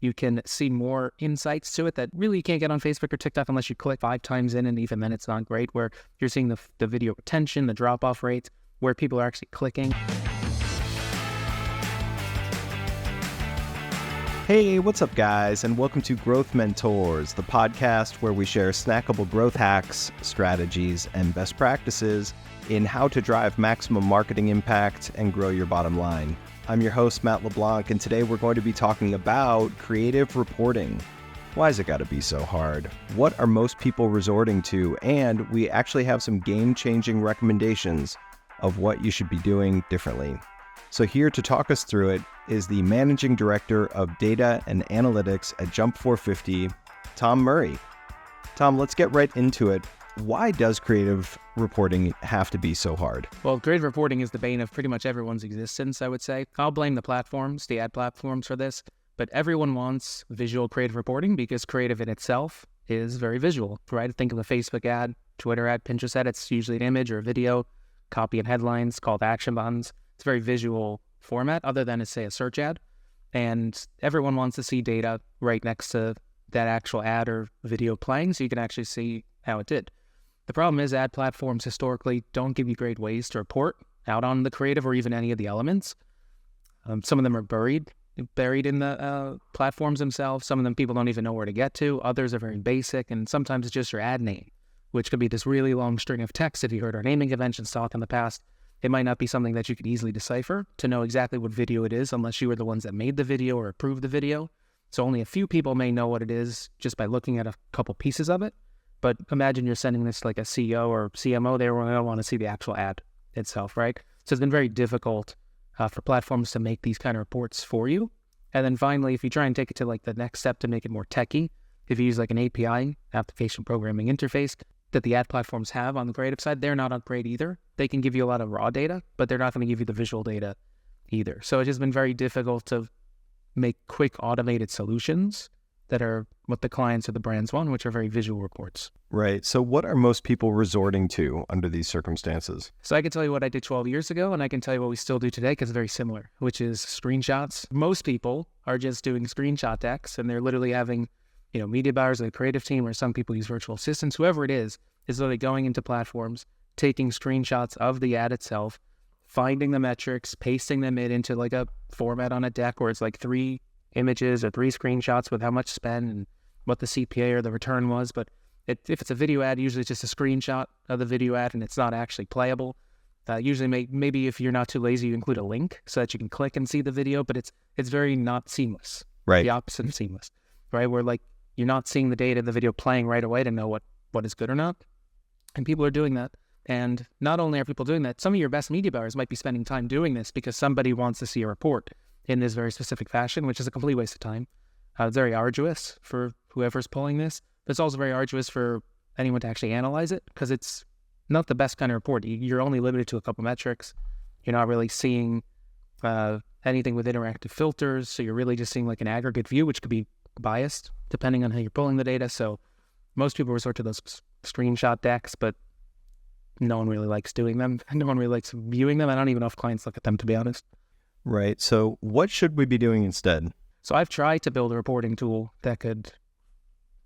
You can see more insights to it that really you can't get on Facebook or TikTok unless you click 5 times in, and even then it's not great, where you're seeing the video retention, the drop-off rates, where people are actually clicking. Hey, what's up, guys, and welcome to Growth Mentors, the podcast where we share snackable growth hacks, strategies, and best practices in how to drive maximum marketing impact and grow your bottom line. I'm your host, Matt LeBlanc, and today we're going to be talking about creative reporting. Why has it got to be so hard? What are most people resorting to? And we actually have some game-changing recommendations of what you should be doing differently. So here to talk us through it is the Managing Director of Data and Analytics at Jump 450, Tom Murray. Tom, let's get right into it. Why does creative reporting have to be so hard? Well, creative reporting is the bane of pretty much everyone's existence, I would say. I'll blame the platforms, the ad platforms for this, but everyone wants visual creative reporting because creative in itself is very visual, right? Think of a Facebook ad, Twitter ad, Pinterest ad. It's usually an image or a video, copy and headlines, call to action buttons. It's a very visual format other than, say, a search ad. And everyone wants to see data right next to that actual ad or video playing so you can actually see how it did. The problem is ad platforms historically don't give you great ways to report out on the creative or even any of the elements. Some of them are buried in the platforms themselves. Some of them people don't even know where to get to. Others are very basic, and sometimes it's just your ad name, which could be this really long string of text. If you heard our naming conventions talk in the past, it might not be something that you could easily decipher to know exactly what video it is unless you were the ones that made the video or approved the video. So only a few people may know what it is just by looking at a couple pieces of it. But imagine you're sending this like a CEO or CMO, they don't want to see the actual ad itself, right? So it's been very difficult for platforms to make these kind of reports for you. And then finally, if you try and take it to like the next step to make it more techy, if you use like an API, application programming interface, that the ad platforms have on the creative side, they're not great either. They can give you a lot of raw data, but they're not going to give you the visual data either. So it's just been very difficult to make quick automated solutions that are what the clients or the brands want, which are very visual reports. Right. So what are most people resorting to under these circumstances? So I can tell you what I did 12 years ago, and I can tell you what we still do today because it's very similar, which is screenshots. Most people are just doing screenshot decks, and they're literally having, media buyers or the creative team, or some people use virtual assistants, whoever it is literally going into platforms, taking screenshots of the ad itself, finding the metrics, pasting them into like a format on a deck where it's like 3 images or 3 screenshots with how much spent and what the CPA or the return was. But if it's a video ad, usually it's just a screenshot of the video ad and it's not actually playable. Usually maybe if you're not too lazy, you include a link so that you can click and see the video, but it's very not seamless. Right. The opposite of seamless, right? Where like you're not seeing the data of the video playing right away to know what is good or not. And people are doing that. And not only are people doing that, some of your best media buyers might be spending time doing this because somebody wants to see a report in this very specific fashion, which is a complete waste of time. It's very arduous for whoever's pulling this, but it's also very arduous for anyone to actually analyze it because it's not the best kind of report. You're only limited to a couple metrics. You're not really seeing anything with interactive filters, so you're really just seeing like an aggregate view, which could be biased depending on how you're pulling the data. So most people resort to those screenshot decks, but no one really likes doing them. No one really likes viewing them. I don't even know if clients look at them, to be honest. Right. So what should we be doing instead? So I've tried to build a reporting tool that could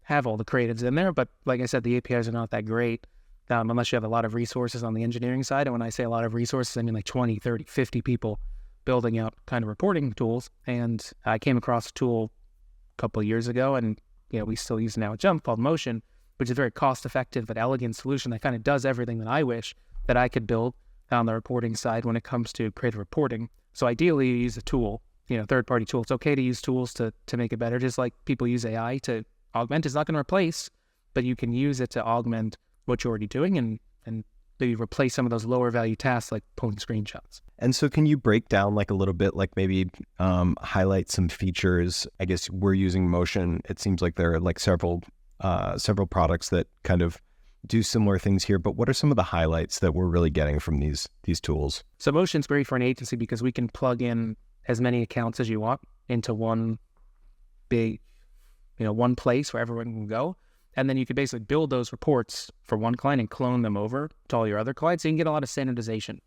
have all the creatives in there, but like I said, the APIs are not that great unless you have a lot of resources on the engineering side. And when I say a lot of resources, I mean like 20, 30, 50 people building out kind of reporting tools. And I came across a tool a couple of years ago, and we still use it now at Jump, called Motion, which is a very cost-effective but elegant solution that kind of does everything that I wish that I could build on the reporting side when it comes to creative reporting. So ideally, you use a tool, third-party tool. It's okay to use tools to make it better, just like people use AI to augment. It's not going to replace, but you can use it to augment what you're already doing and maybe replace some of those lower-value tasks like pulling screenshots. And so can you break down like a little bit, like maybe highlight some features? I guess we're using Motion. It seems like there are like several products that kind of do similar things here, but what are some of the highlights that we're really getting from these tools? So Motion's great for an agency because we can plug in as many accounts as you want into one big, one place where everyone can go. And then you could basically build those reports for one client and clone them over to all your other clients. So you can get a lot of standardization.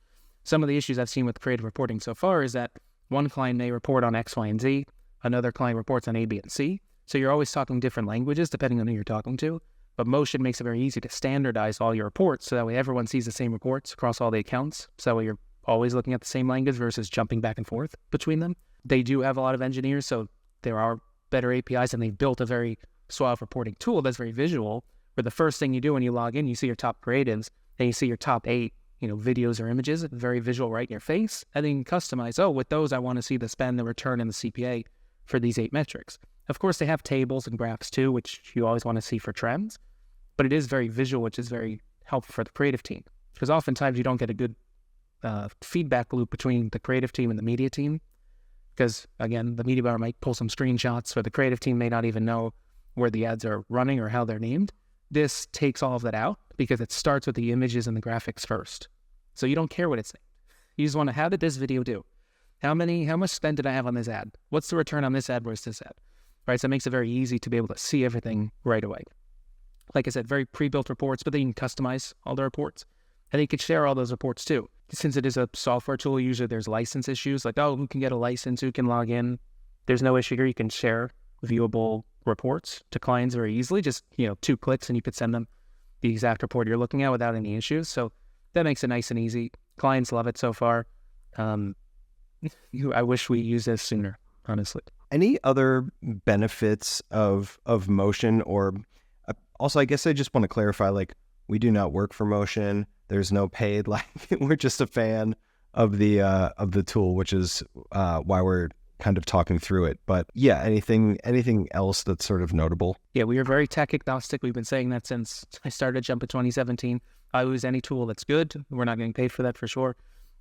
Some of the issues I've seen with creative reporting so far is that one client may report on X, Y, and Z. another client reports on A, B, and C. So you're always talking different languages depending on who you're talking to. But Motion makes it very easy to standardize all your reports so that way everyone sees the same reports across all the accounts. So that way you're always looking at the same language versus jumping back and forth between them. They do have a lot of engineers, so there are better APIs, and they've built a very suave reporting tool that's very visual, where the first thing you do when you log in, you see your top creatives, and you see your top 8, videos or images, very visual right in your face, and then you can customize, with those I want to see the spend, the return, and the CPA for these 8 metrics. Of course, they have tables and graphs too, which you always want to see for trends, but it is very visual, which is very helpful for the creative team, because oftentimes you don't get a good feedback loop between the creative team and the media team, because again, the media buyer might pull some screenshots, or the creative team may not even know where the ads are running or how they're named. This takes all of that out because it starts with the images and the graphics first. So you don't care what it's named. You just want to, how did this video do? How much spend did I have on this ad? What's the return on this ad versus this ad? Right, so it makes it very easy to be able to see everything right away. Like I said, very pre-built reports, but then you can customize all the reports. And you can share all those reports too. Since it is a software tool, usually there's license issues, like, who can get a license, who can log in. There's no issue here. You can share viewable reports to clients very easily. Just, 2 clicks and you could send them the exact report you're looking at without any issues. So that makes it nice and easy. Clients love it so far. I wish we used this sooner, honestly. Any other benefits of Motion? Or also, I guess I just want to clarify, like, we do not work for Motion. There's no paid, like, we're just a fan of the tool, which is why we're kind of talking through it. But yeah, anything else that's sort of notable? Yeah, we are very tech agnostic. We've been saying that since I started Jump in 2017. I use any tool that's good. We're not getting paid for that for sure.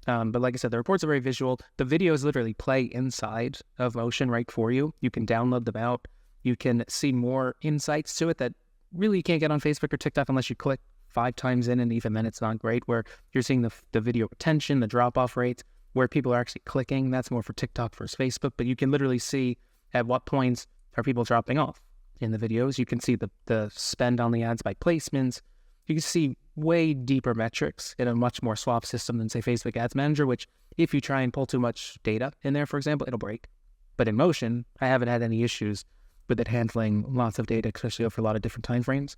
But like I said, the reports are very visual. The videos literally play inside of Motion right for you. You can download them out. You can see more insights to it that really you can't get on Facebook or TikTok unless you click 5 times in, and even then it's not great, where you're seeing the video retention, the drop-off rates, where people are actually clicking. That's more for TikTok versus Facebook, but you can literally see at what points are people dropping off in the videos. You can see the spend on the ads by placements. You can see way deeper metrics in a much more suave system than, say, Facebook Ads Manager, which if you try and pull too much data in there, for example, it'll break. But in Motion, I haven't had any issues with it handling lots of data, especially over a lot of different time frames.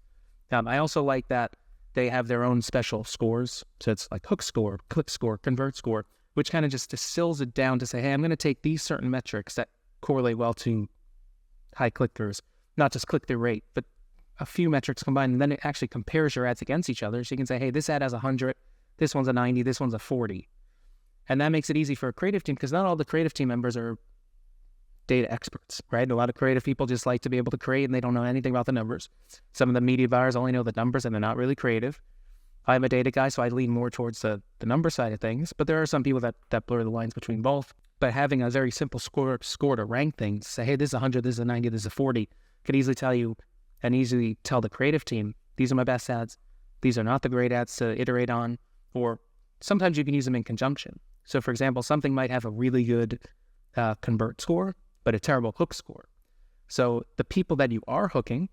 I also like that they have their own special scores. So it's like hook score, click score, convert score, which kind of just distills it down to say, hey, I'm going to take these certain metrics that correlate well to high click-throughs, not just click-through rate, but a few metrics combined, and then it actually compares your ads against each other. So you can say, hey, this ad has 100, this one's a 90, this one's a 40. And that makes it easy for a creative team, because not all the creative team members are data experts, right? A lot of creative people just like to be able to create, and they don't know anything about the numbers. Some of the media buyers only know the numbers, and they're not really creative. I'm a data guy, so I lean more towards the number side of things, but there are some people that blur the lines between both. But having a very simple score to rank things, say, hey, this is 100, this is a 90, this is a 40, could easily tell you and easily tell the creative team, these are my best ads, these are not the great ads to iterate on, or sometimes you can use them in conjunction. So for example, something might have a really good convert score, but a terrible hook score. So the people that you are hooking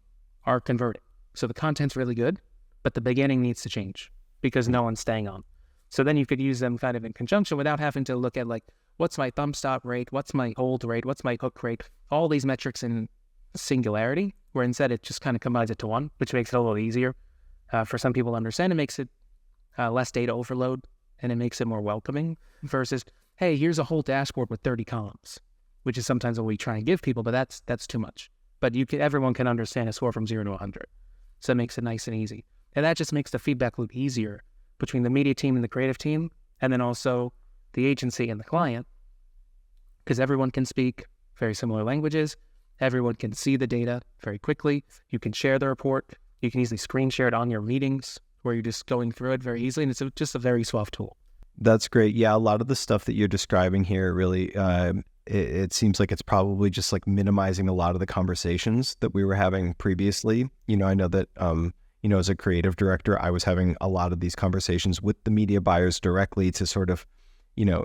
are converting. So the content's really good, but the beginning needs to change because no one's staying on. So then you could use them kind of in conjunction without having to look at, like, what's my thumb stop rate, what's my hold rate, what's my hook rate, all these metrics in singularity, where instead it just kind of combines it to one, which makes it a little easier for some people to understand. It makes it less data overload, and it makes it more welcoming versus, hey, here's a whole dashboard with 30 columns, which is sometimes what we try and give people, but that's too much. But everyone can understand a score from 0 to 100. So it makes it nice and easy. And that just makes the feedback loop easier between the media team and the creative team, and then also the agency and the client, because everyone can speak very similar languages. Everyone can see the data very quickly. You can share the report. You can easily screen share it on your meetings where you're just going through it very easily, and it's just a very soft tool. That's great. Yeah, a lot of the stuff that you're describing here really, it seems like it's probably just like minimizing a lot of the conversations that we were having previously. I know that, as a creative director, I was having a lot of these conversations with the media buyers directly to sort of,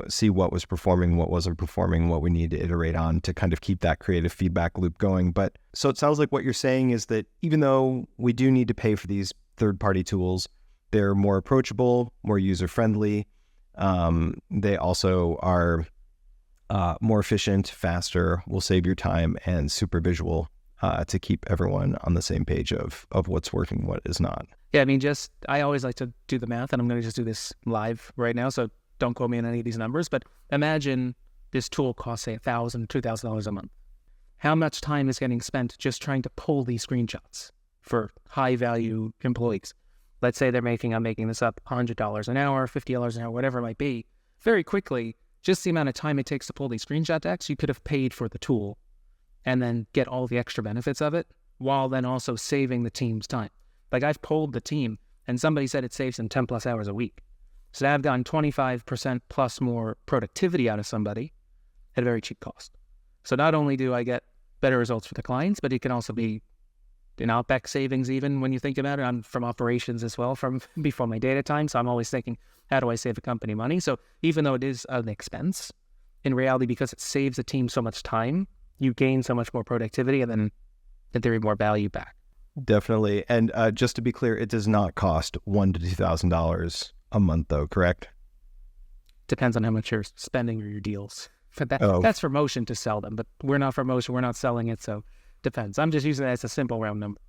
see what was performing, what wasn't performing, what we need to iterate on to kind of keep that creative feedback loop going. But so it sounds like what you're saying is that even though we do need to pay for these third-party tools, they're more approachable, more user-friendly. They also are more efficient, faster, will save your time, and super visual to keep everyone on the same page of what's working, what is not. Yeah, I mean, I always like to do the math, and I'm going to just do this live right now, so don't quote me on any of these numbers, but imagine this tool costs, say, $1,000, $2,000 a month. How much time is getting spent just trying to pull these screenshots for high-value employees? Let's say I'm making this up, $100 an hour, $50 an hour, whatever it might be. Very quickly, just the amount of time it takes to pull these screenshot decks, you could have paid for the tool and then get all the extra benefits of it, while then also saving the team's time. Like, I've polled the team, and somebody said it saves them 10 plus hours a week. So I've gotten 25% plus more productivity out of somebody at a very cheap cost. So not only do I get better results for the clients, but it can also be an OpEx savings even when you think about it. I'm from operations as well from before my data time. So I'm always thinking, how do I save a company money? So even though it is an expense, in reality, because it saves the team so much time, you gain so much more productivity and then in theory more value back. Definitely. And just to be clear, it does not cost $1,000 to $2,000 a month though, correct? Depends on how much you're spending or your deals. But that's for Motion to sell them, but we're not for Motion, we're not selling it, so depends. I'm just using that as a simple round number.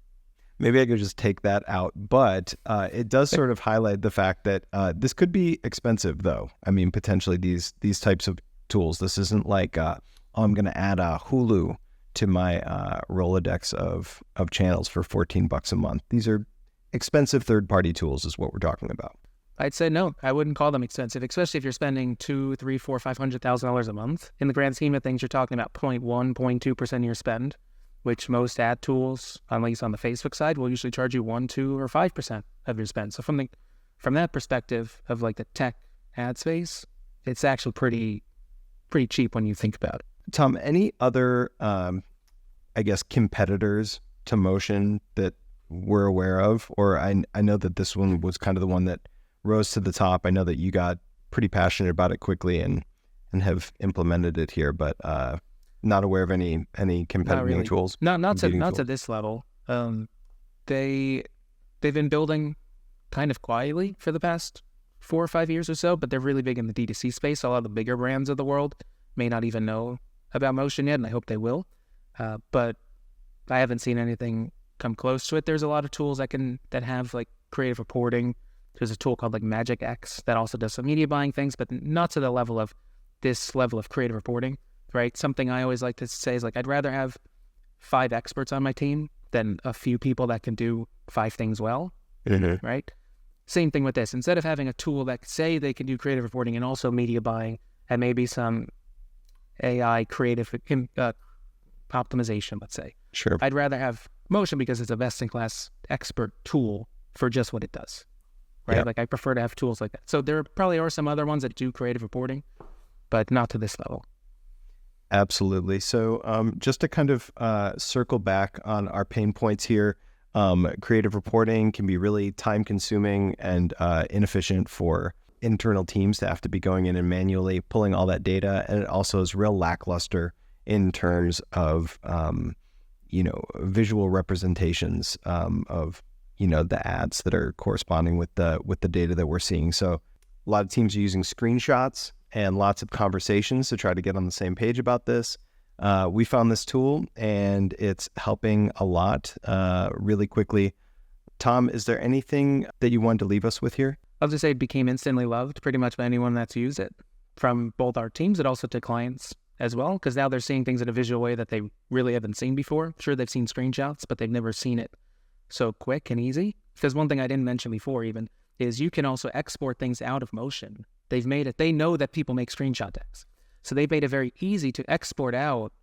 Maybe I could just take that out, but it does sort of highlight the fact that this could be expensive though. I mean, potentially these types of tools. This isn't like, I'm going to add a Hulu to my Rolodex of channels for $14 a month. These are expensive third-party tools is what we're talking about. I'd say no, I wouldn't call them expensive, especially if you're spending $200,000, $300,000, $400,000, $500,000 a month. In the grand scheme of things, you're talking about 0.1%, 0.2% of your spend, which most ad tools, at least on the Facebook side, will usually charge you 1%, 2%, or 5% of your spend. So from that perspective of like the tech ad space, it's actually pretty cheap when you think about it. Tom, any other, competitors to Motion that we're aware of? Or I know that this one was kind of the one that rose to the top. I know that you got pretty passionate about it quickly and have implemented it here, but not aware of any competitive tools. Not to this level. They've been building kind of quietly for the past 4 or 5 years or so, but they're really big in the D2C space. A lot of the bigger brands of the world may not even know about Motion yet, and I hope they will. But I haven't seen anything come close to it. There's a lot of tools that have like creative reporting. There's a tool called like Magic X that also does some media buying things, but not to the level of this level of creative reporting, right? Something I always like to say is like, I'd rather have 5 experts on my team than a few people that can do 5 things well, right? Same thing with this. Instead of having a tool that say they can do creative reporting and also media buying and maybe some AI creative optimization, let's say. Sure. I'd rather have Motion because it's a best-in-class expert tool for just what it does, right? Yep. Like I prefer to have tools like that. So there probably are some other ones that do creative reporting, but not to this level. Absolutely. So just to kind of circle back on our pain points here, creative reporting can be really time-consuming and inefficient for internal teams to have to be going in and manually pulling all that data. And it also is real lackluster in terms of, visual representations of, the ads that are corresponding with the data that we're seeing. So a lot of teams are using screenshots and lots of conversations to try to get on the same page about this. We found this tool and it's helping a lot really quickly. Tom, is there anything that you wanted to leave us with here? I'll just say it became instantly loved pretty much by anyone that's used it, from both our teams and also to clients as well, because now they're seeing things in a visual way that they really haven't seen before. Sure, they've seen screenshots, but they've never seen it so quick and easy. Because one thing I didn't mention before even is you can also export things out of Motion. They've made it, they know that people make screenshot decks. So they've made it very easy to export out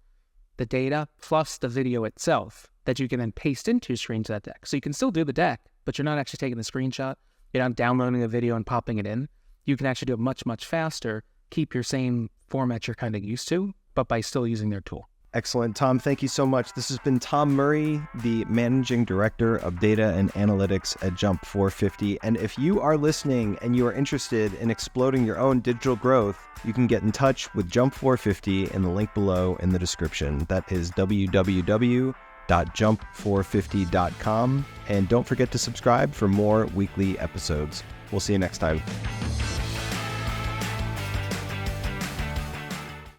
the data plus the video itself that you can then paste into your screenshot deck. So you can still do the deck, but you're not actually taking the screenshot. You're not downloading the video and popping it in. You can actually do it much, much faster, keep your same format you're kind of used to, but by still using their tool. Excellent. Tom, thank you so much. This has been Tom Murray, the Managing Director of Data and Analytics at Jump 450. And if you are listening and you are interested in exploding your own digital growth, you can get in touch with Jump 450 in the link below in the description. That is www.jump450.com. And don't forget to subscribe for more weekly episodes. We'll see you next time.